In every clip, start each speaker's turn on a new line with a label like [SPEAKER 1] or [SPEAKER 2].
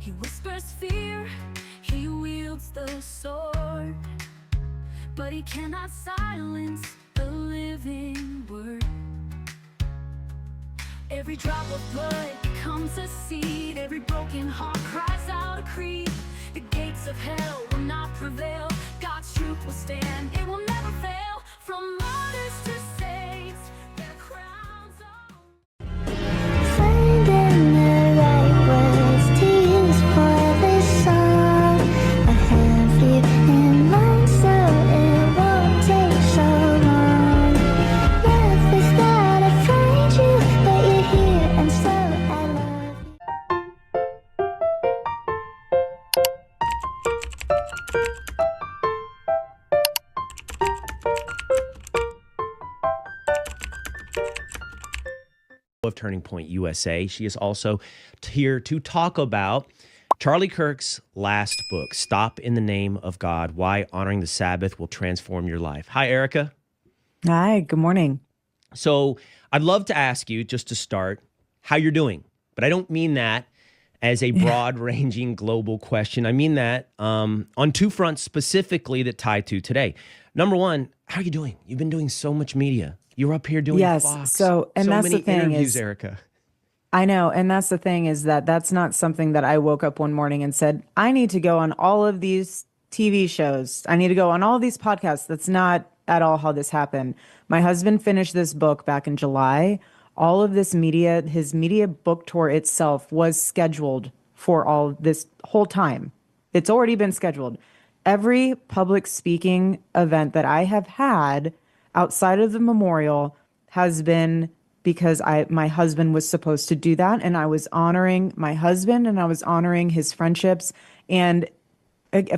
[SPEAKER 1] He whispers fear, he wields the sword, but he cannot silence the living word. Every drop of blood becomes a seed, every broken heart cries out a creed. The gates of hell will not prevail, God's truth will stand, it will never fail. From martyrs to saints, their crowns are...
[SPEAKER 2] Finding the right words to use for this song. I have you in mind, so it won't take so long. Love is not afraid you, but you're here, and so I love you.
[SPEAKER 3] Of Turning Point USA. She is also here to talk about Charlie Kirk's last book, Stop in the Name of God, Why Honoring the Sabbath Will Transform Your Life. Hi, Erica.
[SPEAKER 4] Hi, good morning.
[SPEAKER 3] So I'd love to ask you, just to start, how you're doing. But I don't mean that as a broad-ranging global question. I mean that on two fronts specifically that tie to today. Number one, how are you doing? You've been doing so much media. You're up here doing
[SPEAKER 4] Yes.
[SPEAKER 3] Fox.
[SPEAKER 4] So that's
[SPEAKER 3] many
[SPEAKER 4] the thing
[SPEAKER 3] interviews,
[SPEAKER 4] is,
[SPEAKER 3] Erica.
[SPEAKER 4] I know. And that's the thing is that that's not something that I woke up one morning and said, I need to go on all of these TV shows. I need to go on all of these podcasts. That's not at all how this happened. My husband finished this book back in July. All of this media, his media book tour itself was scheduled for all this whole time. It's already been scheduled. Every public speaking event that I have had outside of the memorial has been because my husband was supposed to do that, and I was honoring my husband and I was honoring his friendships. And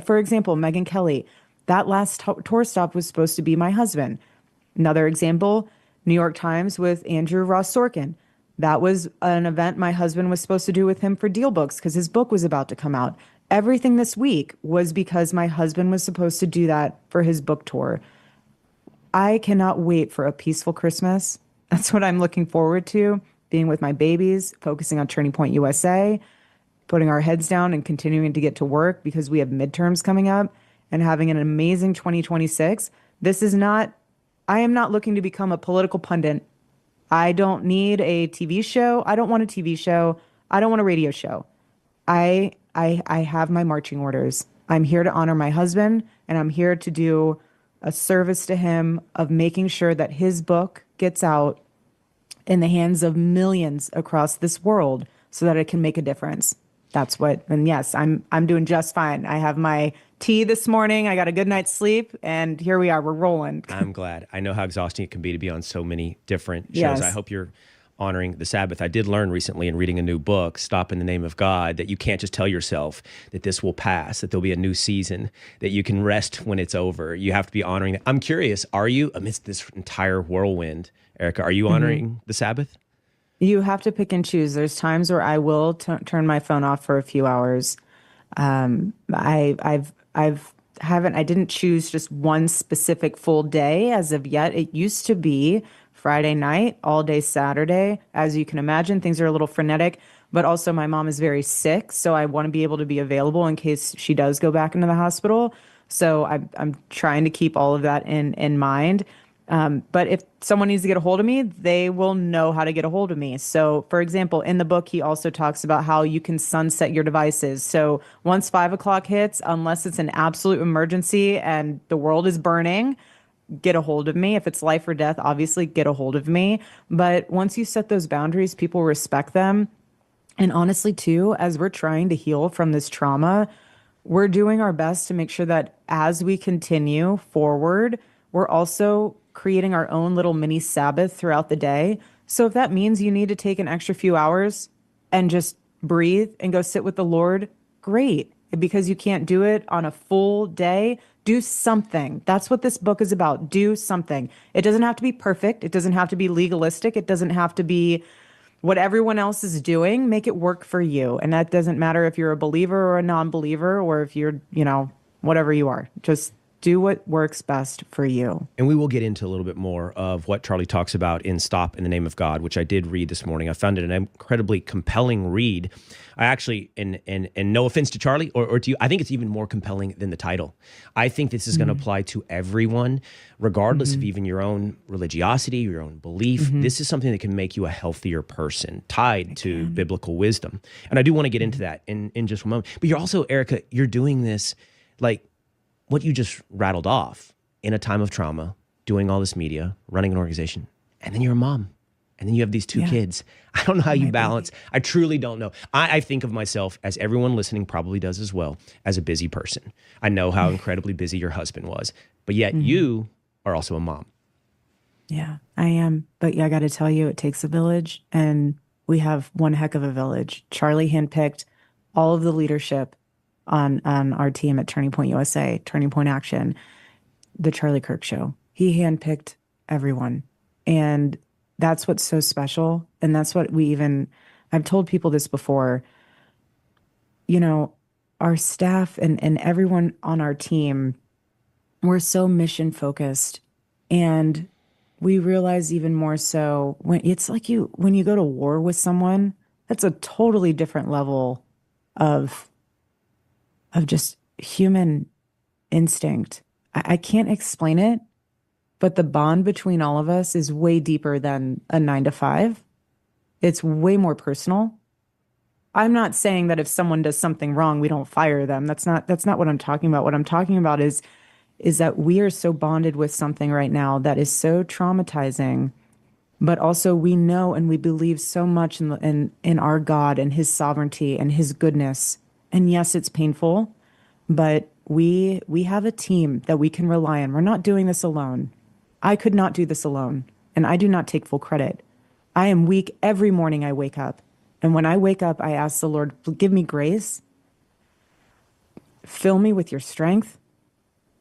[SPEAKER 4] for example, Megyn Kelly, that last tour stop was supposed to be my husband. Another example, New York Times with Andrew Ross Sorkin. That was an event my husband was supposed to do with him for Deal Books because his book was about to come out. Everything this week was because my husband was supposed to do that for his book tour. I cannot wait for a peaceful Christmas. That's what I'm looking forward to, being with my babies, focusing on Turning Point USA, putting our heads down and continuing to get to work because we have midterms coming up, and having an amazing 2026. I am not looking to become a political pundit. I don't need a TV show. I don't want a TV show. I don't want a radio show. I have my marching orders. I'm here to honor my husband, and I'm here to do a service to him of making sure that his book gets out in the hands of millions across this world so that it can make a difference. That's what, and yes, I'm doing just fine. I have my tea this morning. I got a good night's sleep, and here we are. We're rolling.
[SPEAKER 3] I'm glad. I know how exhausting it can be to be on so many different shows.
[SPEAKER 4] Yes.
[SPEAKER 3] I hope you're honoring the Sabbath. I did learn recently in reading a new book, Stop in the Name of God, that you can't just tell yourself that this will pass, that there'll be a new season, that you can rest when it's over. You have to be honoring that. I'm curious, are you, amidst this entire whirlwind, Erica, are you honoring the Sabbath?
[SPEAKER 4] You have to pick and choose. There's times where I will turn my phone off for a few hours. I didn't choose just one specific full day as of yet. It used to be Friday night, all day Saturday. As you can imagine, things are a little frenetic, but also my mom is very sick, so I want to be able to be available in case she does go back into the hospital. So I'm trying to keep all of that in mind. But if someone needs to get a hold of me, they will know how to get a hold of me. So, for example, in the book, he also talks about how you can sunset your devices. So once 5 o'clock hits, unless it's an absolute emergency and the world is burning, get a hold of me. If it's life or death, obviously get a hold of me. But once you set those boundaries, people respect them. And honestly, too, as we're trying to heal from this trauma, we're doing our best to make sure that as we continue forward, we're also creating our own little mini Sabbath throughout the day. So if that means you need to take an extra few hours and just breathe and go sit with the Lord, great. Because you can't do it on a full day, do something. That's what this book is about. Do something. It doesn't have to be perfect. It doesn't have to be legalistic. It doesn't have to be what everyone else is doing. Make it work for you. And that doesn't matter if you're a believer or a non-believer or if you're, whatever you are. Just Do what works best for you.
[SPEAKER 3] And we will get into a little bit more of what Charlie talks about in Stop in the Name of God, which I did read this morning. I found it an incredibly compelling read. I actually, and no offense to Charlie or to you, I think it's even more compelling than the title. I think this is going to apply to everyone, regardless of even your own religiosity, your own belief. This is something that can make you a healthier person, tied to biblical wisdom. And I do want to get into that in just a moment. But you're also, Erica, you're doing this like what you just rattled off in a time of trauma, doing all this media, running an organization, and then you're a mom. And then you have these two kids. I don't know how you balance. I truly don't know. I think of myself, as everyone listening probably does as well, as a busy person. I know how incredibly busy your husband was, but yet you are also a mom.
[SPEAKER 4] Yeah, I am. But yeah, I got to tell you, it takes a village, and we have one heck of a village. Charlie handpicked all of the leadership on our team at Turning Point USA, Turning Point Action, the Charlie Kirk Show. He handpicked everyone. And that's what's so special. And that's what I've told people this before, you know, our staff and everyone on our team, we're so mission focused. And we realize even more so when it's like when you go to war with someone, that's a totally different level of just human instinct. I can't explain it, but the bond between all of us is way deeper than a 9 to 5. It's way more personal. I'm not saying that if someone does something wrong, we don't fire them. That's not what I'm talking about. What I'm talking about is that we are so bonded with something right now that is so traumatizing, but also we know and we believe so much in our God and his sovereignty and his goodness. And yes, it's painful, but we have a team that we can rely on. We're not doing this alone. I could not do this alone, and I do not take full credit. I am weak every morning I wake up. And when I wake up, I ask the Lord, give me grace. Fill me with your strength.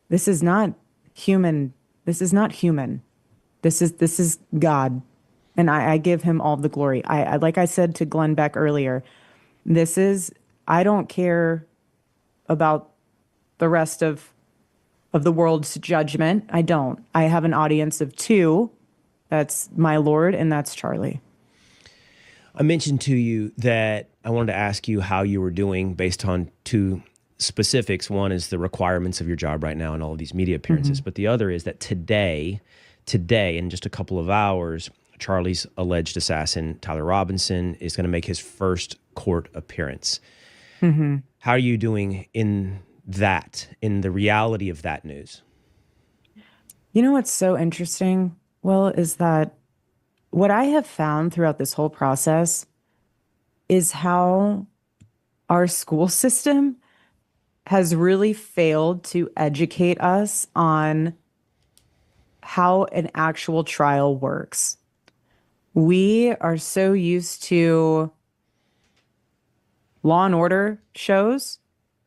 [SPEAKER 4] This is not human. This is not human. This is God. And I give him all the glory. I like I said to Glenn Beck earlier, I don't care about the rest of the world's judgment. I don't. I have an audience of 2. That's my Lord, and that's Charlie.
[SPEAKER 3] I mentioned to you that I wanted to ask you how you were doing based on 2 specifics. One is the requirements of your job right now and all of these media appearances. But the other is that today, in just a couple of hours, Charlie's alleged assassin, Tyler Robinson, is going to make his first court appearance. How are you doing in the reality of that news?
[SPEAKER 4] You know what's so interesting, Will, is that what I have found throughout this whole process is how our school system has really failed to educate us on how an actual trial works. We are so used to Law and Order shows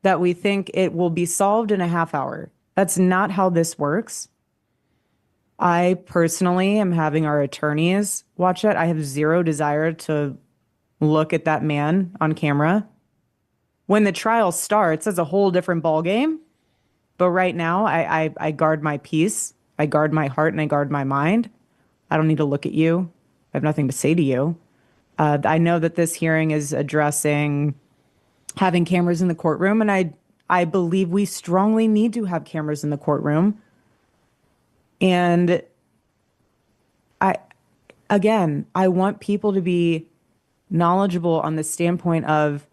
[SPEAKER 4] that we think it will be solved in a half hour. That's not how this works. I personally am having our attorneys watch it. I have zero desire to look at that man on camera. When the trial starts, it's a whole different ballgame. But right now, I guard my peace. I guard my heart and I guard my mind. I don't need to look at you. I have nothing to say to you. I know that this hearing is addressing having cameras in the courtroom, and I believe we strongly need to have cameras in the courtroom. And I want people to be knowledgeable on the standpoint of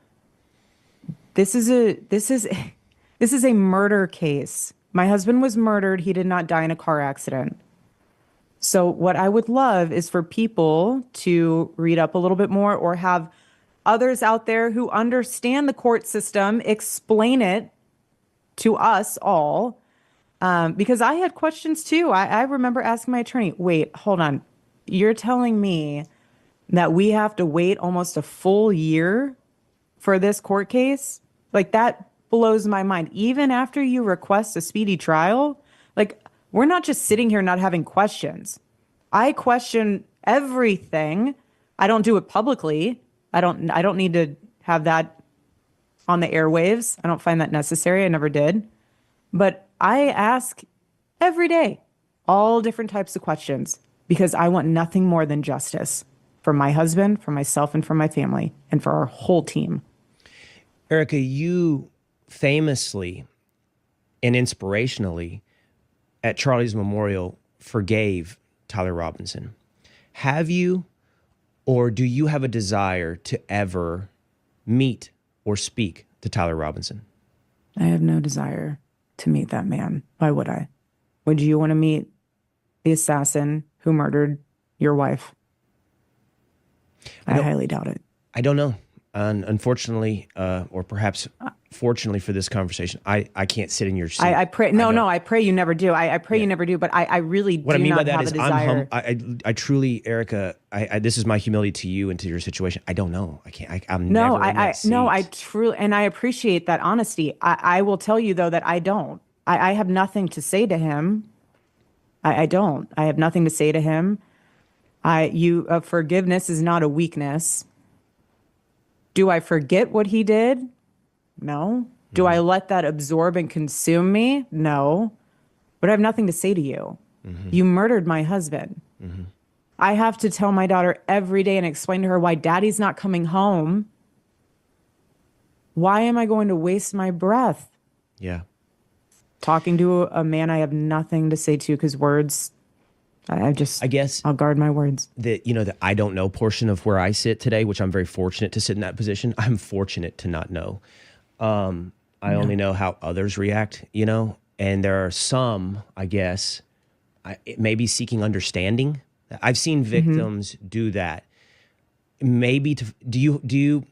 [SPEAKER 4] this is a murder case. My husband was murdered. He did not die in a car accident. So what I would love is for people to read up a little bit more or have others out there who understand the court system explain it to us all. Because I had questions too. I remember asking my attorney, wait, hold on. You're telling me that we have to wait almost a full year for this court case? Like, that blows my mind. Even after you request a speedy trial, like, we're not just sitting here not having questions. I question everything. I don't do it publicly. I don't need to have that on the airwaves. I don't find that necessary. I never did. But I ask every day all different types of questions because I want nothing more than justice for my husband, for myself, and for my family, and for our whole team.
[SPEAKER 3] Erica, you famously and inspirationally at Charlie's Memorial forgave Tyler Robinson. Have you, or do you have a desire to ever meet or speak to Tyler Robinson?
[SPEAKER 4] I have no desire to meet that man. Why would I? Would you want to meet the assassin who murdered your wife? I highly doubt it.
[SPEAKER 3] I don't know. Unfortunately, or perhaps fortunately for this conversation, I can't sit in your seat.
[SPEAKER 4] I pray. No, I pray you never do. I pray you never do. But I really do
[SPEAKER 3] what I mean
[SPEAKER 4] not
[SPEAKER 3] by that
[SPEAKER 4] have
[SPEAKER 3] is
[SPEAKER 4] a desire.
[SPEAKER 3] I truly, Erica, this is my humility to you and to your situation. I don't know. I can't. I'm
[SPEAKER 4] No,
[SPEAKER 3] never in that seat.
[SPEAKER 4] I truly, and I appreciate that honesty. I will tell you though that I don't. I have nothing to say to him. I don't. I have nothing to say to him. Forgiveness is not a weakness. Do I forget what he did? No. Do I let that absorb and consume me? No. But I have nothing to say to you. You murdered my husband. I have to tell my daughter every day and explain to her why daddy's not coming home. Why am I going to waste my breath
[SPEAKER 3] Yeah.
[SPEAKER 4] talking to a man I have nothing to say to because words, I
[SPEAKER 3] guess
[SPEAKER 4] I'll guard my words.
[SPEAKER 3] the I don't know portion of where I sit today, which I'm very fortunate to sit in that position. I'm fortunate to not know. I only know how others react, and there are some, I guess, maybe seeking understanding. I've seen victims do that. Maybe do you?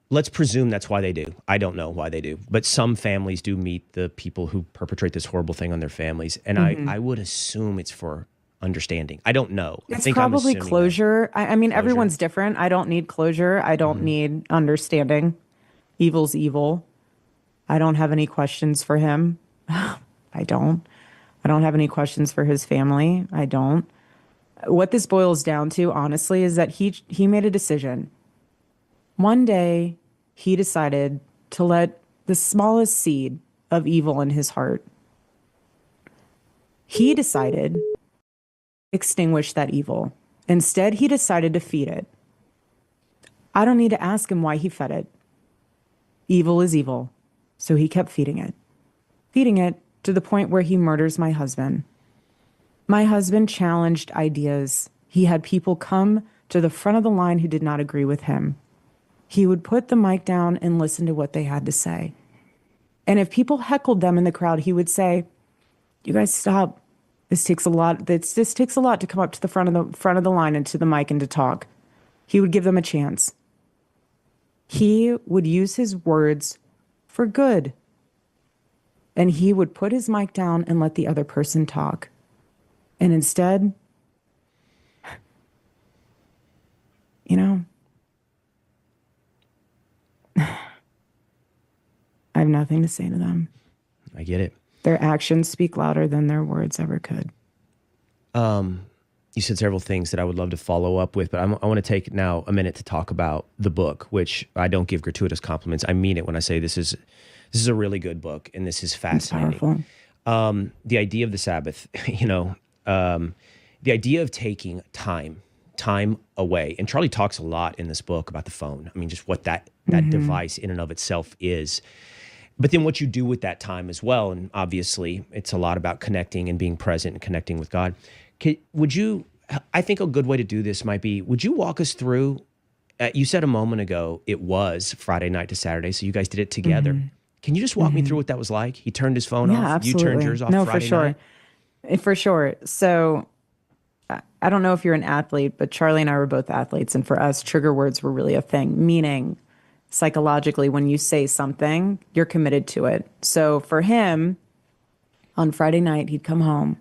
[SPEAKER 3] Let's presume that's why they do. I don't know why they do, but some families do meet the people who perpetrate this horrible thing on their families, and I would assume it's for understanding. I don't know. I
[SPEAKER 4] It's
[SPEAKER 3] think I'm
[SPEAKER 4] probably
[SPEAKER 3] assuming
[SPEAKER 4] closure. I mean,
[SPEAKER 3] Closure?
[SPEAKER 4] everyone's different. I don't need closure. I don't need understanding. Evil's evil. I don't have any questions for him. I don't. I don't have any questions for his family. I don't. What this boils down to, honestly, is that he made a decision. One day, he decided to let the smallest seed of evil in his heart. He decided extinguish that evil. Instead, he decided to feed it. I don't need to ask him why he fed it. Evil is evil. So he kept feeding it to the point where he murders my husband. My husband challenged ideas. He had people come to the front of the line who did not agree with him. He would put the mic down and listen to what they had to say. And if people heckled them in the crowd, he would say, "You guys stop. This takes a lot. This takes a lot to come up to the front of the line and to the mic and to talk." He would give them a chance. He would use his words for good. And he would put his mic down and let the other person talk. And instead, I have nothing to say to them.
[SPEAKER 3] I get it.
[SPEAKER 4] Their actions speak louder than their words ever could.
[SPEAKER 3] You said several things that I would love to follow up with, but I want to take now a minute to talk about the book, which I don't give gratuitous compliments. I mean it when I say this is a really good book and this is fascinating. The idea of the Sabbath, the idea of taking time away. And Charlie talks a lot in this book about the phone. I mean, just what that device in and of itself is. But then what you do with that time as well. And obviously it's a lot about connecting and being present and connecting with God. I think a good way to do this might be, would you walk us through, you said a moment ago, it was Friday night to Saturday, so you guys did it together. Can you just walk me through what that was like? He turned his phone off.
[SPEAKER 4] Absolutely.
[SPEAKER 3] You turned yours off Friday
[SPEAKER 4] for sure.
[SPEAKER 3] night?
[SPEAKER 4] For sure. So I don't know if you're an athlete, but Charlie and I were both athletes. And for us, trigger words were really a thing, meaning psychologically, when you say something, you're committed to it. So for him, on Friday night, he'd come home.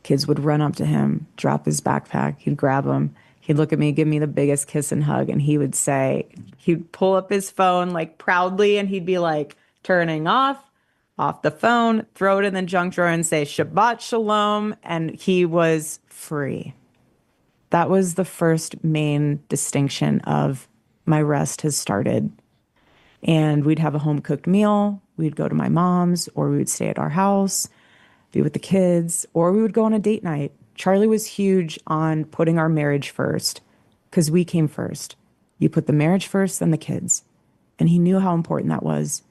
[SPEAKER 4] Kids would run up to him, drop his backpack. He'd grab him. He'd look at me, give me the biggest kiss and hug. And he would say, he'd pull up his phone like proudly and he'd be like turning off the phone, throw it in the junk drawer and say, Shabbat Shalom. And he was free. That was the first main distinction of my rest has started. And we'd have a home cooked meal. we'd go to my mom's, or we would stay at our house, be with the kids, or we would go on a date night. Charlie was huge on putting our marriage first because we came first. You put the marriage first, then the kids. And he knew how important that was.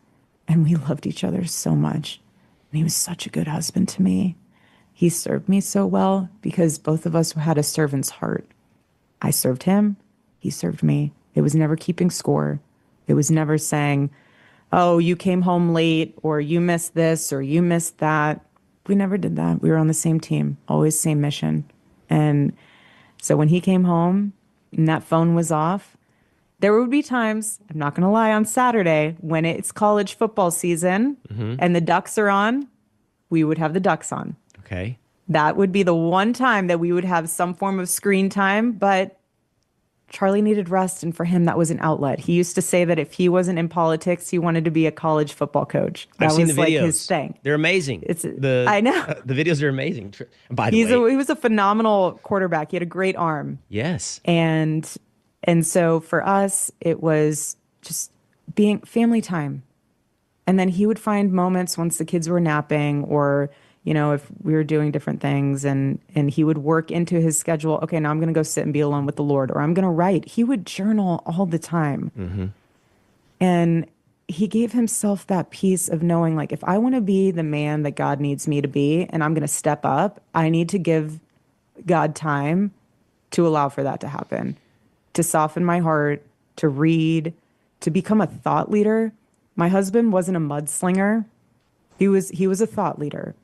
[SPEAKER 4] And we loved each other so much. And he was such a good husband to me. He served me so well because both of us had a servant's heart. I served him. He served me. It was never keeping score. It was never saying, oh, you came home late, or you missed this, or you missed that. We never did that. We were on the same team, always same mission. And so when he came home and that phone was off, there would be times, I'm not going to lie, on Saturday when it's college football season and the Ducks are on, we would have the Ducks on.
[SPEAKER 3] Okay.
[SPEAKER 4] That would be the one time that we would have some form of screen time, but Charlie needed rest, and for him, that was an outlet. He used to say that if he wasn't in politics, he wanted to be a college football coach. That
[SPEAKER 3] I've seen
[SPEAKER 4] was
[SPEAKER 3] the videos.
[SPEAKER 4] like his thing.
[SPEAKER 3] They're amazing.
[SPEAKER 4] I know.
[SPEAKER 3] The videos are amazing. By the way.
[SPEAKER 4] He was a phenomenal quarterback. He had a great arm.
[SPEAKER 3] Yes.
[SPEAKER 4] And so for us, it was just being family time. And then he would find moments once the kids were napping, or if we were doing different things, and he would work into his schedule. Okay, now I'm going to go sit and be alone with the Lord, or I'm going to write. He would journal all the time. And he gave himself that peace of knowing, like, if I want to be the man that God needs me to be, and I'm going to step up, I need to give God time to allow for that to happen, to soften my heart, to read, to become a thought leader. My husband wasn't a mudslinger. He was a thought leader.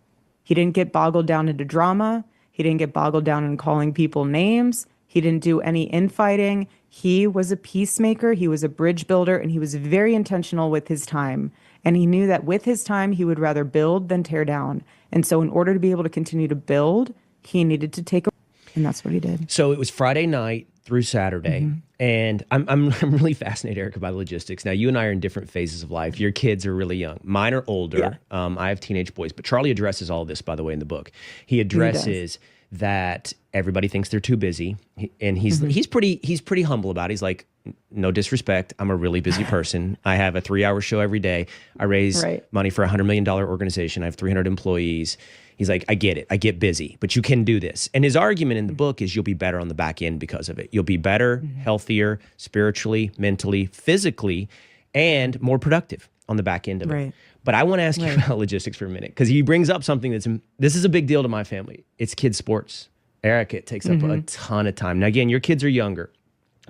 [SPEAKER 4] He didn't get boggled down into drama. He didn't get boggled down in calling people names. He didn't do any infighting. He was a peacemaker. He was a bridge builder, and he was very intentional with his time. And he knew that with his time, he would rather build than tear down. And so in order to be able to continue to build, he needed to take a, and that's what he did.
[SPEAKER 3] So it was Friday night through Saturday. And I'm really fascinated, Erica, by the logistics. Now, you and I are in different phases of life. Your kids are really young. Mine are older.
[SPEAKER 4] Yeah.
[SPEAKER 3] I have teenage boys. But Charlie addresses all this, by the way, in the book. He addresses that everybody thinks they're too busy. And he's pretty humble about it. He's like, no disrespect, I'm a really busy person. I have a 3-hour show every day. I raise money for a $100 million organization. I have 300 employees. He's like, I get it. I get busy, but you can do this. And his argument in the book is you'll be better on the back end because of it. You'll be better, healthier, spiritually, mentally, physically, and more productive on the back end of it. But I want to ask you about logistics for a minute, because he brings up something this is a big deal to my family. It's kids' sports. Erica, it takes up a ton of time. Now, again, your kids are younger,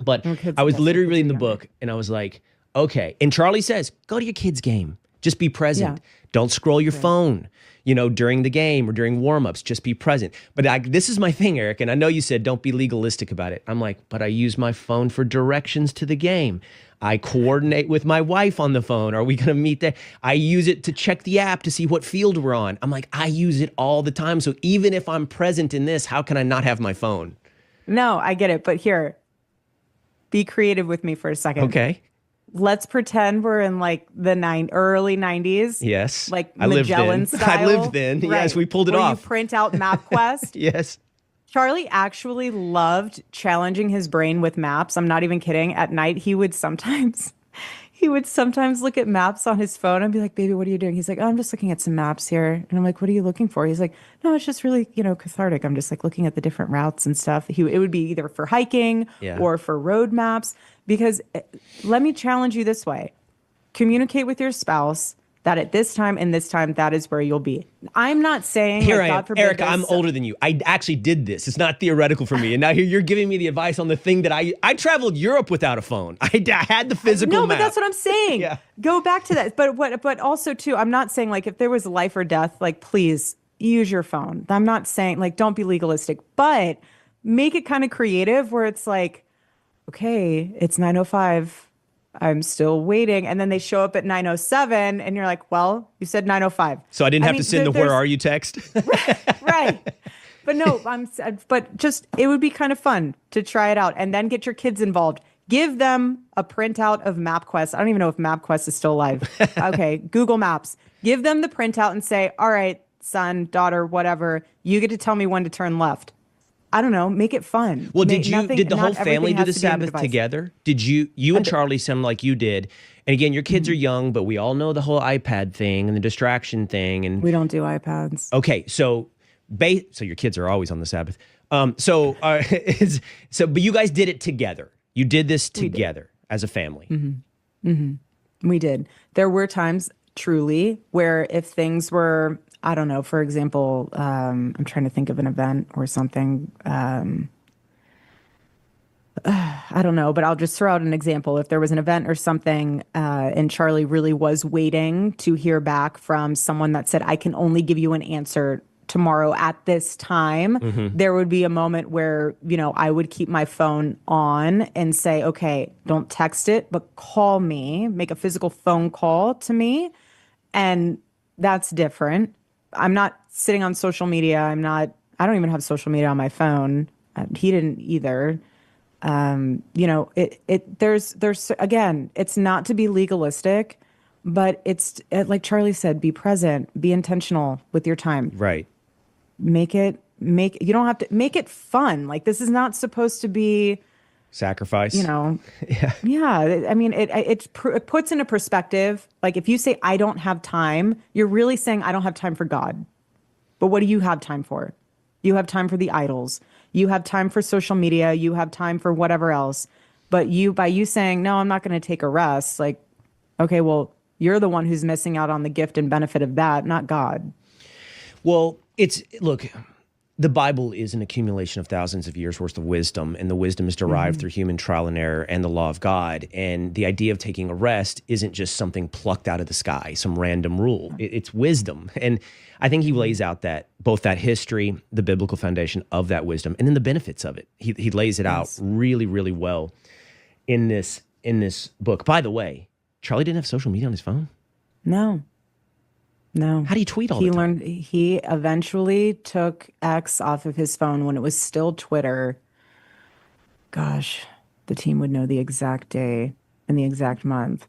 [SPEAKER 3] but I was literally reading the book and I was like, okay. And Charlie says, go to your kids' game. Just be present. Don't scroll your phone, during the game or during warm-ups. Just be present. But this is my thing, Eric, and I know you said don't be legalistic about it. I'm like, but I use my phone for directions to the game. I coordinate with my wife on the phone. Are we going to meet there? I use it to check the app to see what field we're on. I'm like, I use it all the time. So even if I'm present in this, how can I not have my phone?
[SPEAKER 4] No, I get it. But here, be creative with me for a second.
[SPEAKER 3] Okay.
[SPEAKER 4] Let's pretend we're in like the early 90s.
[SPEAKER 3] Yes.
[SPEAKER 4] Like
[SPEAKER 3] I lived
[SPEAKER 4] Magellan
[SPEAKER 3] then.
[SPEAKER 4] style.
[SPEAKER 3] I lived then.
[SPEAKER 4] Right.
[SPEAKER 3] Yes, we pulled it
[SPEAKER 4] where
[SPEAKER 3] off.
[SPEAKER 4] You print out MapQuest.
[SPEAKER 3] Yes.
[SPEAKER 4] Charlie actually loved challenging his brain with maps. I'm not even kidding. At night, he would sometimes look at maps on his phone and be like, baby, what are you doing? He's like, oh, I'm just looking at some maps here. And I'm like, what are you looking for? He's like, no, it's just really, cathartic. I'm just like looking at the different routes and stuff. It would be either for hiking or for road maps. Because let me challenge you this way. Communicate with your spouse that at this time and this time, that is where you'll be. I'm not saying,
[SPEAKER 3] here
[SPEAKER 4] like,
[SPEAKER 3] I am.
[SPEAKER 4] God forbid
[SPEAKER 3] Erica,
[SPEAKER 4] this,
[SPEAKER 3] I'm older than you. I actually did this. It's not theoretical for me. And now here you're giving me the advice on the thing that I traveled Europe without a phone. I had the physical map.
[SPEAKER 4] No, but that's what I'm saying. Go back to that. But also too, I'm not saying like if there was life or death, like please use your phone. I'm not saying like don't be legalistic, but make it kind of creative where it's like, okay, it's 9:05. I'm still waiting. And then they show up at 9:07 and you're like, well, you said 9:05.
[SPEAKER 3] So I didn't have to send the where are you text?
[SPEAKER 4] Right. But no, but just, it would be kind of fun to try it out and then get your kids involved. Give them a printout of MapQuest. I don't even know if MapQuest is still alive. Okay. Google Maps. Give them the printout and say, all right, son, daughter, whatever, you get to tell me when to turn left. I don't know, make it fun.
[SPEAKER 3] Well, did the whole
[SPEAKER 4] not everything
[SPEAKER 3] family do
[SPEAKER 4] has
[SPEAKER 3] the
[SPEAKER 4] to be on
[SPEAKER 3] Sabbath
[SPEAKER 4] device.
[SPEAKER 3] together? Did you and Charlie sound like you did? And again, your kids are young, but we all know the whole iPad thing and the distraction thing. And
[SPEAKER 4] We don't do iPads.
[SPEAKER 3] okay, so your kids are always on the Sabbath. But you guys did it together. You did this together as a family.
[SPEAKER 4] We did. There were times, truly, where if things were, I don't know, for example, I'm trying to think of an event or something. I don't know, but I'll just throw out an example. If there was an event or something, and Charlie really was waiting to hear back from someone that said, I can only give you an answer tomorrow at this time, there would be a moment where, I would keep my phone on and say, okay, don't text it, but call me, make a physical phone call to me. And that's different. I'm not sitting on social media. I don't even have social media on my phone. He didn't either. There's again, it's not to be legalistic, but it's like Charlie said, be present, be intentional with your time.
[SPEAKER 3] Right.
[SPEAKER 4] You don't have to make it fun. Like, this is not supposed to be
[SPEAKER 3] sacrifice.
[SPEAKER 4] Yeah. I mean, it puts into perspective. Like, if you say, I don't have time, you're really saying, I don't have time for God. But what do you have time for? You have time for the idols. You have time for social media. You have time for whatever else. But by you saying, no, I'm not going to take a rest. Like, okay, well, you're the one who's missing out on the gift and benefit of that, not God.
[SPEAKER 3] Well, look, the Bible is an accumulation of thousands of years worth of wisdom, and the wisdom is derived through human trial and error and the law of God. And the idea of taking a rest isn't just something plucked out of the sky, some random rule. It's wisdom. And I think he lays out both that history, the biblical foundation of that wisdom, and then the benefits of it. He lays it out really, really well in this book. By the way, Charlie didn't have social media on his phone?
[SPEAKER 4] No.
[SPEAKER 3] How do you tweet all the time?
[SPEAKER 4] He eventually took X off of his phone when it was still Twitter. Gosh, the team would know the exact day and the exact month.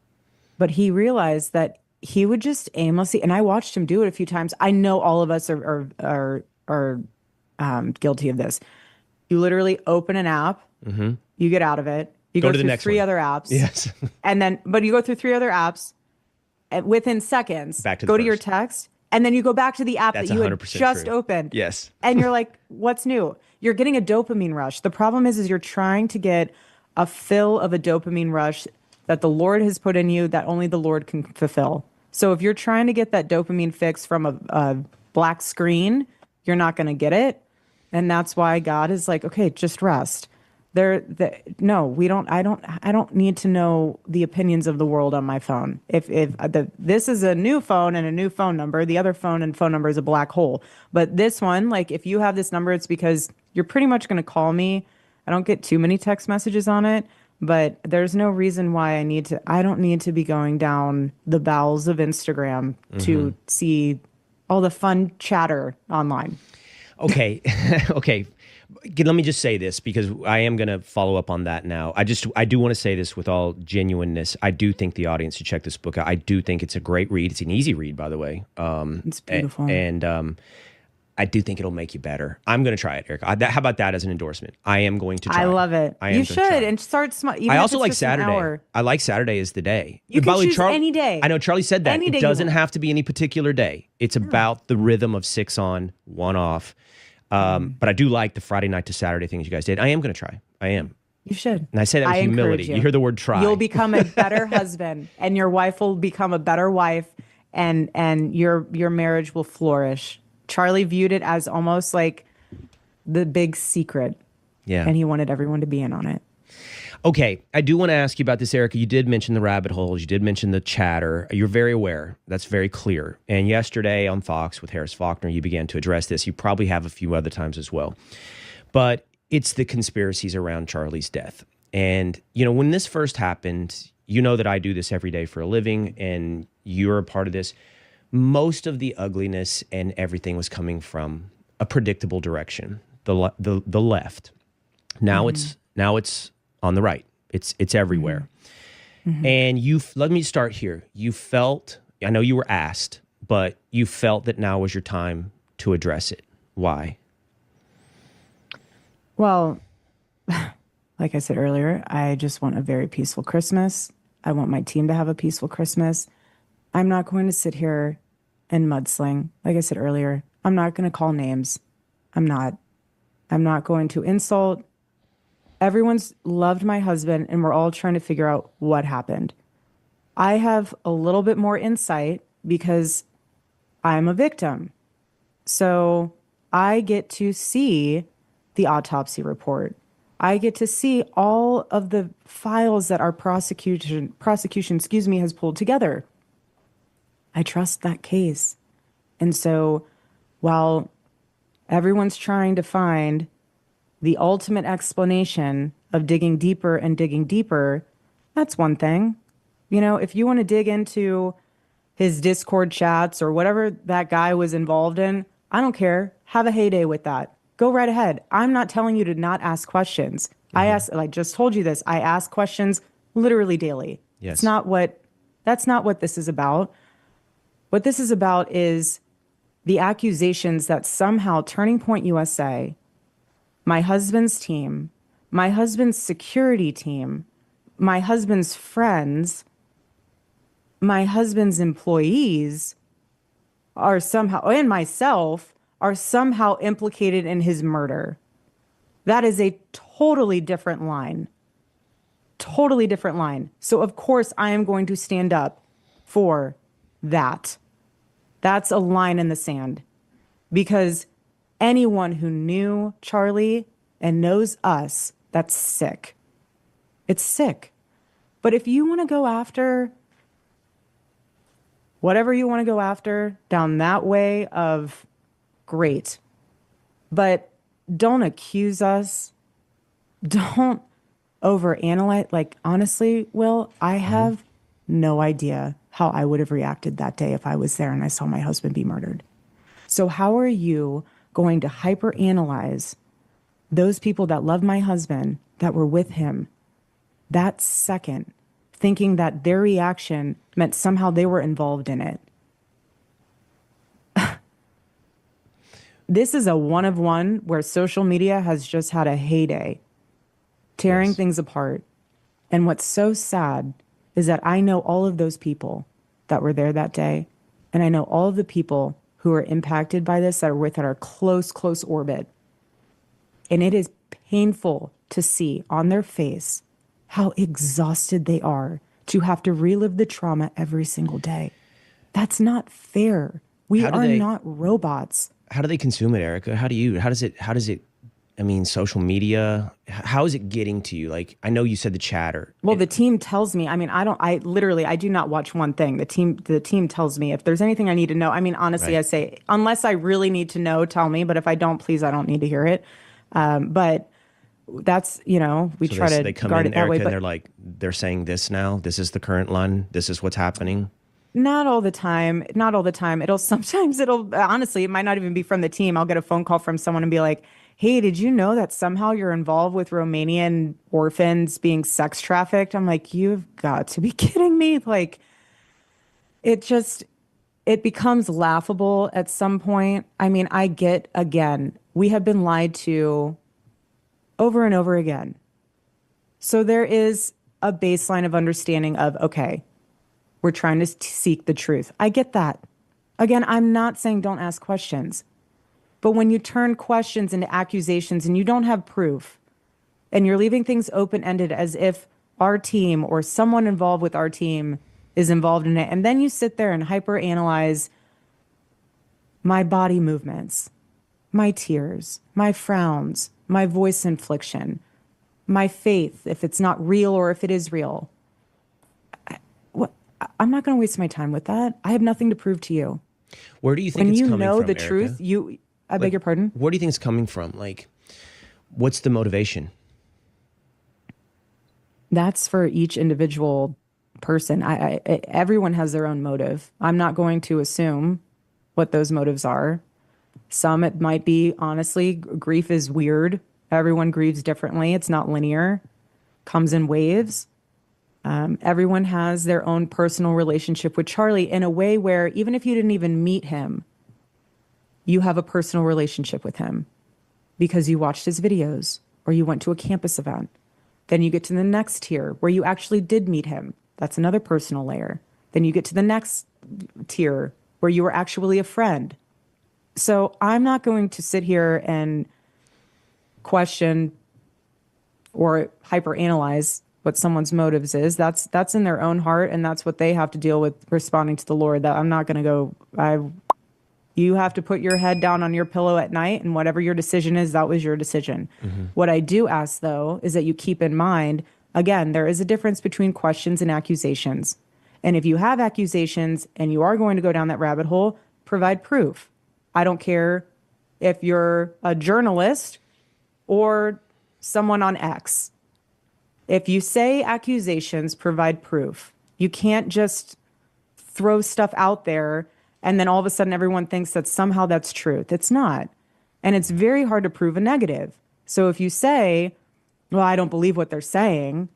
[SPEAKER 4] But he realized that he would just aimlessly, and I watched him do it a few times. I know all of us are guilty of this. You literally open an app, you get out of it, you go
[SPEAKER 3] to the
[SPEAKER 4] through
[SPEAKER 3] next
[SPEAKER 4] three
[SPEAKER 3] one.
[SPEAKER 4] other apps,
[SPEAKER 3] Yes.
[SPEAKER 4] but you go through three other apps. And within seconds,
[SPEAKER 3] Back to the
[SPEAKER 4] go to your
[SPEAKER 3] first.
[SPEAKER 4] text, and then you go back to the app
[SPEAKER 3] That's
[SPEAKER 4] that you had
[SPEAKER 3] 100%
[SPEAKER 4] just
[SPEAKER 3] true.
[SPEAKER 4] opened.
[SPEAKER 3] Yes.
[SPEAKER 4] And you're like, what's new? You're getting a dopamine rush. The problem is you're trying to get a fill of a dopamine rush that the Lord has put in you that only the Lord can fulfill. So if you're trying to get that dopamine fix from a black screen, you're not going to get it. And that's why God is like, okay, just rest. No, we don't. I don't need to know the opinions of the world on my phone. If this is a new phone and a new phone number, the other phone and phone number is a black hole. But this one, like, if you have this number, it's because you're pretty much going to call me. I don't get too many text messages on it, but there's no reason why I don't need to be going down the bowels of Instagram to see all the fun chatter online.
[SPEAKER 3] Okay. Okay. Let me just say this, because I am going to follow up on that now. I do want to say this with all genuineness. I do think the audience should check this book out. I do think it's a great read. It's an easy read, by the way.
[SPEAKER 4] It's beautiful.
[SPEAKER 3] And I do think it'll make you better. I'm going to try it, Eric. How about that as an endorsement? I am going to try.
[SPEAKER 4] I love it. You should,
[SPEAKER 3] try.
[SPEAKER 4] and start small.
[SPEAKER 3] I also like Saturday. I like Saturday as the day.
[SPEAKER 4] You
[SPEAKER 3] By
[SPEAKER 4] can
[SPEAKER 3] the way,
[SPEAKER 4] choose any day.
[SPEAKER 3] I know Charlie said that.
[SPEAKER 4] Any day
[SPEAKER 3] It
[SPEAKER 4] you
[SPEAKER 3] doesn't
[SPEAKER 4] want.
[SPEAKER 3] have to be any particular day. It's about the rhythm of 6 on, 1 off. But I do like the Friday night to Saturday things you guys did. I am going to try. I am.
[SPEAKER 4] You should.
[SPEAKER 3] And I say that with
[SPEAKER 4] I
[SPEAKER 3] humility.
[SPEAKER 4] encourage
[SPEAKER 3] You hear the word try.
[SPEAKER 4] You'll become a better husband, and your wife will become a better wife, and your marriage will flourish. Charlie viewed it as almost like the big secret.
[SPEAKER 3] Yeah.
[SPEAKER 4] And he wanted everyone to be in on it.
[SPEAKER 3] Okay, I do want to ask you about this, Erica. You did mention the rabbit holes. You did mention the chatter. You're very aware. That's very clear. And yesterday on Fox with Harris Faulkner, you began to address this. You probably have a few other times as well. But it's the conspiracies around Charlie's death. And, when this first happened, you know that I do this every day for a living, and you're a part of this. Most of the ugliness and everything was coming from a predictable direction, the left. Now it's on the right. It's everywhere. And let me start here. You felt, I know you were asked, but you felt that now was your time to address it. Why?
[SPEAKER 4] Well, like I said earlier, I just want a very peaceful Christmas. I want my team to have a peaceful Christmas. I'm not going to sit here and mudsling. Like I said earlier, I'm not going to call names. I'm not. I'm not going to insult. Everyone's loved my husband, and we're all trying to figure out what happened. I have a little bit more insight because I'm a victim. So I get to see the autopsy report. I get to see all of the files that our prosecution, has pulled together. I trust that case. And so while everyone's trying to find the ultimate explanation of digging deeper and digging deeper, that's one thing. You know, if you want to dig into his Discord chats or whatever that guy was involved in, I don't care. Have a heyday with that. Go right ahead. I'm not telling you to not ask questions. I just told you this. I ask questions literally daily.
[SPEAKER 3] Yes.
[SPEAKER 4] That's not what this is about. What this is about is the accusations that somehow Turning Point USA, my husband's team, my husband's security team, my husband's friends, my husband's employees are somehow, and myself, are somehow implicated in his murder. That is a totally different line. Totally different line. So, of course, I am going to stand up for that. That's a line in the sand. Because anyone who knew Charlie and knows us, that's sick. It's sick. But if you want to go after whatever you want to go after down that way of great. But don't accuse us. Don't overanalyze. Like, honestly, Will, I have no idea how I would have reacted that day if I was there and I saw my husband be murdered. So how are you going to hyperanalyze those people that love my husband, that were with him, that second, thinking that their reaction meant somehow they were involved in it? This is a one of one where social media has just had a heyday, tearing things apart. And what's so sad is that I know all of those people that were there that day. And I know all of the people who are impacted by this that are with our close orbit. And it is painful to see on their face how exhausted they are to have to relive the trauma every single day. That's not fair. We are not robots.
[SPEAKER 3] How do they consume it, Erica? How does it, I mean, social media, how is it getting to you? Like, I know you said the chatter.
[SPEAKER 4] Well, the team tells me, I mean, I do not watch one thing. The team tells me if there's anything I need to know. I mean, honestly, I say, unless I really need to know, tell me. But if I don't, please, I don't need to hear it. But that's, we
[SPEAKER 3] So
[SPEAKER 4] try to
[SPEAKER 3] they come
[SPEAKER 4] guard
[SPEAKER 3] in,
[SPEAKER 4] it that
[SPEAKER 3] Erica,
[SPEAKER 4] way.
[SPEAKER 3] and
[SPEAKER 4] But
[SPEAKER 3] they're like, they're saying this now. This is the current line. This is what's happening.
[SPEAKER 4] not all the time. Not all the time. Honestly, it might not even be from the team. I'll get a phone call from someone and be like, hey, did you know that somehow you're involved with Romanian orphans being sex trafficked? I'm like, you've got to be kidding me. Like, it becomes laughable at some point. I mean, again, we have been lied to over and over again. So there is a baseline of understanding of, okay, we're trying to seek the truth. I get that. Again, I'm not saying don't ask questions. But when you turn questions into accusations and you don't have proof, and you're leaving things open-ended as if our team or someone involved with our team is involved in it, and then you sit there and hyperanalyze my body movements, my tears, my frowns, my voice inflection, my faith, if it's not real or if it is real. I'm not going to waste my time with that. I have nothing to prove to you.
[SPEAKER 3] Where do you think
[SPEAKER 4] When
[SPEAKER 3] it's
[SPEAKER 4] you
[SPEAKER 3] coming
[SPEAKER 4] know
[SPEAKER 3] from,
[SPEAKER 4] the
[SPEAKER 3] Erica?
[SPEAKER 4] truth, I beg your pardon?
[SPEAKER 3] Where do you think it's coming from? Like, what's the motivation?
[SPEAKER 4] That's for each individual person. Everyone has their own motive. I'm not going to assume what those motives are. Some, it might be, honestly, grief is weird. Everyone grieves differently. It's not linear. Comes in waves. Everyone has their own personal relationship with Charlie in a way where even if you didn't even meet him, you have a personal relationship with him because you watched his videos, or you went to a campus event. Then you get to the next tier where you actually did meet him. That's another personal layer. Then you get to the next tier where you were actually a friend. So I'm not going to sit here and question or hyperanalyze what someone's motives is. That's in their own heart, and that's what they have to deal with responding to the Lord. That I'm not going to go, you have to put your head down on your pillow at night, and whatever your decision is, that was your decision. What I do ask, though, is that you keep in mind, again, there is a difference between questions and accusations. And if you have accusations and you are going to go down that rabbit hole, provide proof. I don't care if you're a journalist or someone on X. If you say accusations, provide proof. You can't just throw stuff out there and then all of a sudden everyone thinks that somehow that's truth. It's not. And it's very hard to prove a negative. So if you say, well, I don't believe what they're saying,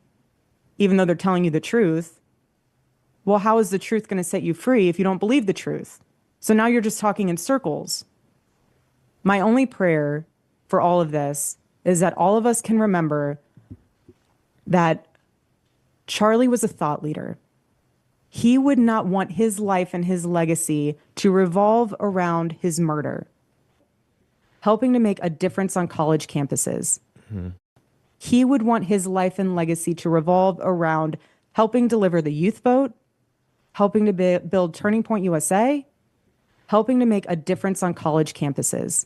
[SPEAKER 4] even though they're telling you the truth, well, how is the truth going to set you free if you don't believe the truth? So now you're just talking in circles. My only prayer for all of this is that all of us can remember that Charlie was a thought leader. He would not want his life and his legacy to revolve around his murder. Helping to make a difference on college campuses. He would want his life and legacy to revolve around helping deliver the youth vote, helping to build Turning Point USA, helping to make a difference on college campuses.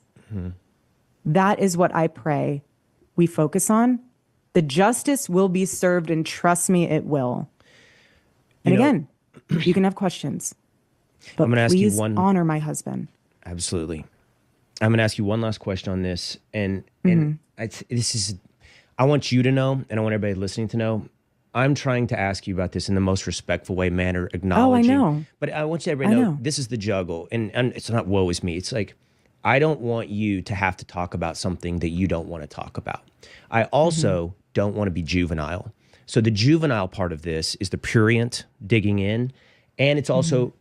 [SPEAKER 4] That is what I pray we focus on. The justice will be served, and trust me, it will. And again, you can have questions, but
[SPEAKER 3] I'm gonna ask you
[SPEAKER 4] please
[SPEAKER 3] one.
[SPEAKER 4] honor my husband.
[SPEAKER 3] Absolutely. I'm going to ask you one last question on this. And this is, I want you to know, and I want everybody listening to know, I'm trying to ask you about this in the most respectful way, manner, acknowledging.
[SPEAKER 4] Oh, I know.
[SPEAKER 3] But I want you everybody to know, this is the juggle. And it's not woe is me. It's like, I don't want you to have to talk about something that you don't want to talk about. I also don't want to be juvenile. So the juvenile part of this is the prurient digging in. And it's also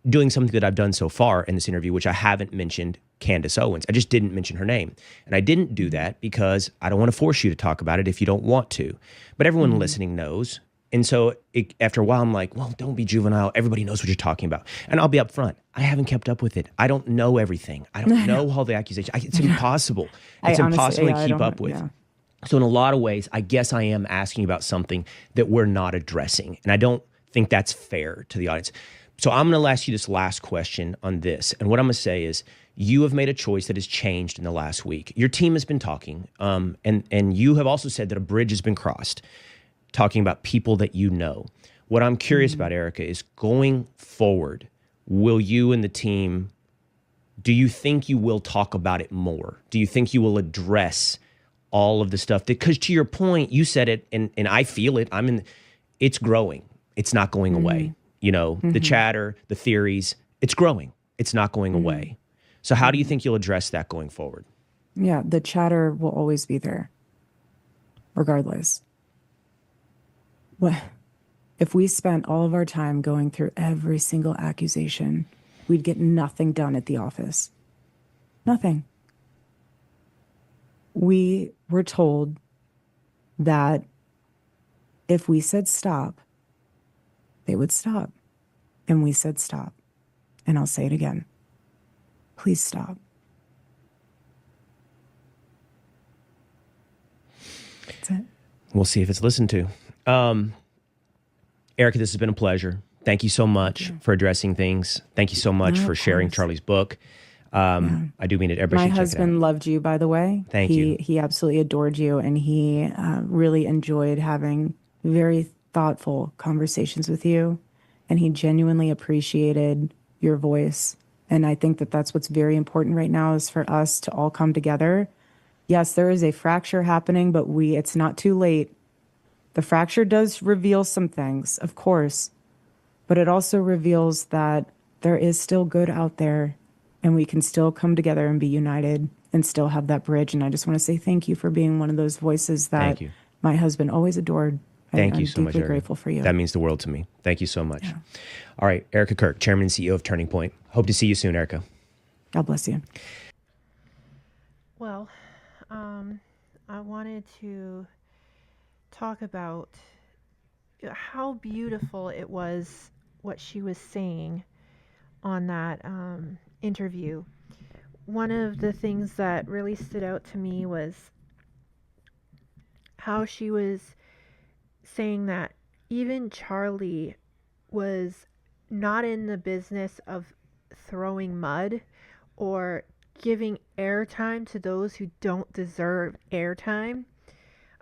[SPEAKER 3] doing something that I've done so far in this interview, which I haven't mentioned Candace Owens. I just didn't mention her name. And I didn't do that because I don't want to force you to talk about it if you don't want to. But everyone listening knows. And so after a while, I'm like, well, don't be juvenile. Everybody knows what you're talking about. And I'll be upfront. I haven't kept up with it. I don't know everything. I don't know all the accusations. It's impossible. It's impossible to keep up with. So in a lot of ways, I guess I am asking about something that we're not addressing. And I don't think that's fair to the audience. So I'm going to ask you this last question on this. And what I'm going to say is, you have made a choice that has changed in the last week. Your team has been talking, and you have also said that a bridge has been crossed, talking about people that you know. What I'm curious about, Erica, is going forward, will you and the team, do you think you will talk about it more? Do you think you will address all of the stuff? Because to your point, you said it, and I feel it. It's growing. It's not going away. You know, the chatter, the theories, it's growing. It's not going away. So how do you think you'll address that going forward?
[SPEAKER 4] Yeah, the chatter will always be there, regardless. What if we spent all of our time going through every single accusation? We'd get nothing done at the office. Nothing. We were told that if we said stop, they would stop. And we said stop. And I'll say it again. Please stop. That's it.
[SPEAKER 3] We'll see if it's listened to. Erica, this has been a pleasure. Thank you so much for addressing things. Thank you so much for sharing Charlie's book. I do mean it. Everybody
[SPEAKER 4] My
[SPEAKER 3] should check it
[SPEAKER 4] husband loved you, by the way.
[SPEAKER 3] Thank you.
[SPEAKER 4] He absolutely adored you, and he really enjoyed having very thoughtful conversations with you, and he genuinely appreciated your voice. And I think that that's what's very important right now, is for us to all come together. Yes, there is a fracture happening, but it's not too late. The fracture does reveal some things, of course, but it also reveals that there is still good out there, and we can still come together and be united and still have that bridge. And I just want to say thank you for being one of those voices that my husband always adored.
[SPEAKER 3] Thank you so much,
[SPEAKER 4] I'm deeply
[SPEAKER 3] Erica.
[SPEAKER 4] grateful for you.
[SPEAKER 3] That means the world to me. Thank you so much. Yeah. All right, Erica Kirk, Chairman and CEO of Turning Point. Hope to see you soon, Erica.
[SPEAKER 4] God bless you.
[SPEAKER 5] Well, I wanted to talk about how beautiful it was what she was saying on that interview. One of the things that really stood out to me was how she was saying that even Charlie was not in the business of throwing mud or giving airtime to those who don't deserve airtime.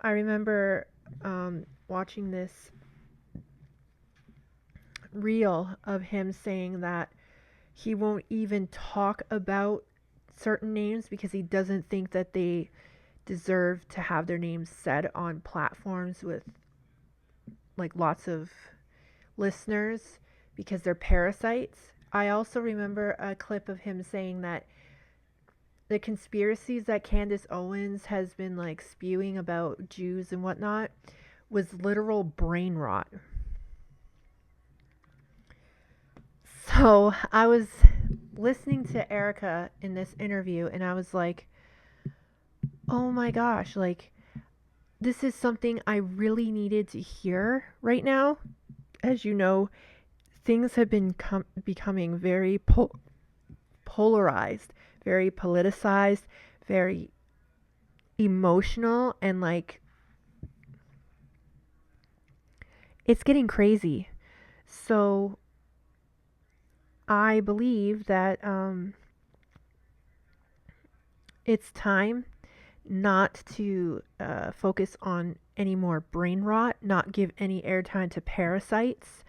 [SPEAKER 5] I remember watching this reel of him saying that he won't even talk about certain names because he doesn't think that they deserve to have their names said on platforms with like lots of listeners because they're parasites. I also remember a clip of him saying that the conspiracies that Candace Owens has been like spewing about Jews and whatnot was literal brain rot. So I was listening to Erica in this interview and I was like, oh my gosh, like this is something I really needed to hear right now. As you know, things have been becoming very polarized, very politicized, very emotional, and like it's getting crazy. So I believe that it's time not to focus on any more brain rot, not give any airtime to parasites,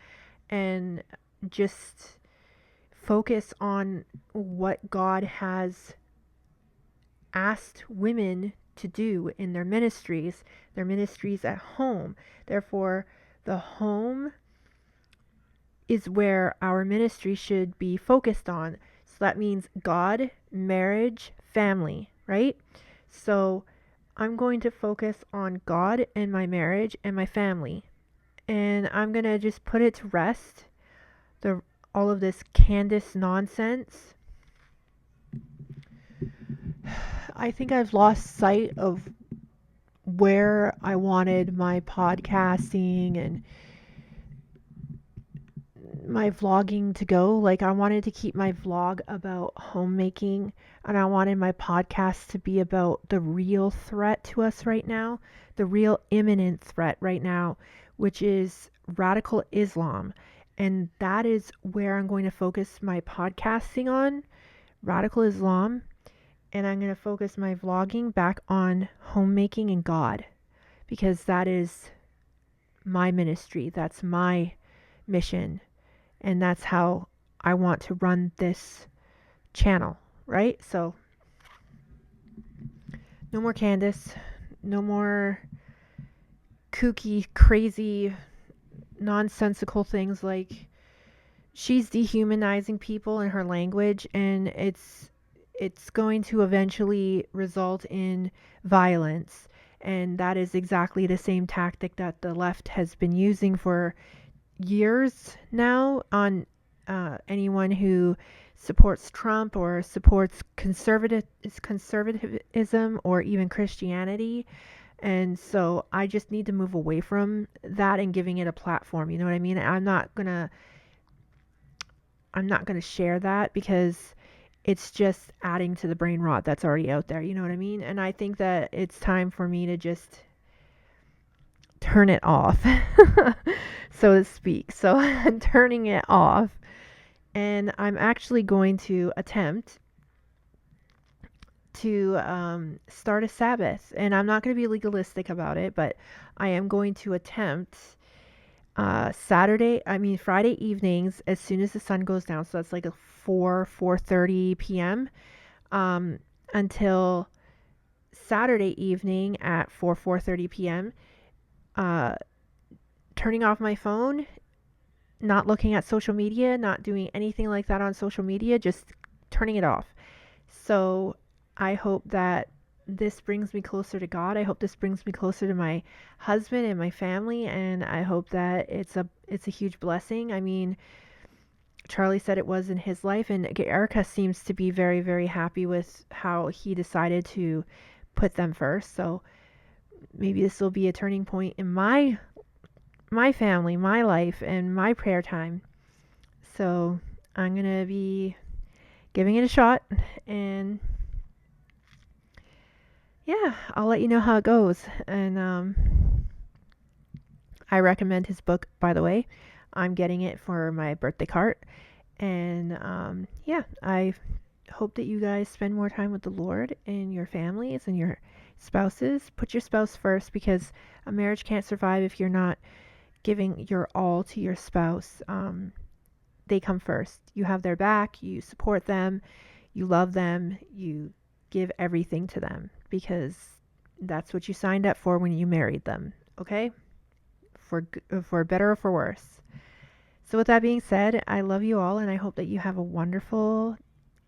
[SPEAKER 5] and just focus on what God has asked women to do in their ministries at home. Therefore, the home is where our ministry should be focused on. So that means God, marriage, family, right? So I'm going to focus on God and my marriage and my family. And I'm going to just put it to rest, all of this Candace nonsense. I think I've lost sight of where I wanted my podcasting and my vlogging to go. Like I wanted to keep my vlog about homemaking, and I wanted my podcast to be about the real threat to us right now, the real imminent threat right now, which is radical Islam. And that is where I'm going to focus my podcasting on, radical Islam. And I'm going to focus my vlogging back on homemaking and God, because that is my ministry. That's my mission. And that's how I want to run this channel, right? So no more Candace, no more kooky, crazy, nonsensical things like she's dehumanizing people in her language, and it's going to eventually result in violence. And that is exactly the same tactic that the left has been using for years now on anyone who supports Trump or supports conservatism or even Christianity. And so I just need to move away from that and giving it a platform. You know what I mean? I'm not gonna share that because it's just adding to the brain rot that's already out there. You know what I mean? And I think that it's time for me to just turn it off, so to speak. So I'm turning it off, and I'm actually going to attempt to start a Sabbath. And I'm not going to be legalistic about it, but I am going to attempt Friday evenings as soon as the sun goes down. So that's like a 4:30 p.m. Until Saturday evening at 4:30 p.m. Turning off my phone, not looking at social media, not doing anything like that on social media, just turning it off. So I hope that this brings me closer to God. I hope this brings me closer to my husband and my family, and I hope that it's a huge blessing. I mean, Charlie said it was in his life, and Erica seems to be very, very happy with how he decided to put them first. So maybe this will be a turning point in my family, my life, and my prayer time. So I'm going to be giving it a shot, and yeah, I'll let you know how it goes. And I recommend his book, by the way. I'm getting it for my birthday card. And yeah, I hope that you guys spend more time with the Lord and your families and your spouses. Put your spouse first, because a marriage can't survive if you're not giving your all to your spouse. They come first. You have their back, you support them, you love them, you give everything to them, because that's what you signed up for when you married them, okay? For better or for worse. So with that being said, I love you all, and I hope that you have a wonderful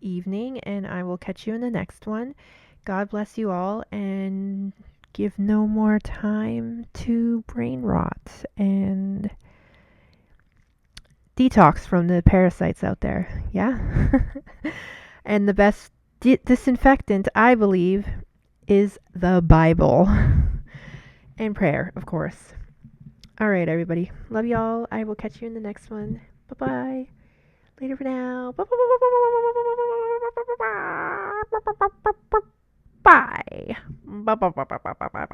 [SPEAKER 5] evening, and I will catch you in the next one. God bless you all, and give no more time to brain rot and detox from the parasites out there. Yeah? And the best disinfectant, I believe, is the Bible. And prayer, of course. All right, everybody. Love y'all. I will catch you in the next one. Bye-bye. Later for now. Bye. Bye.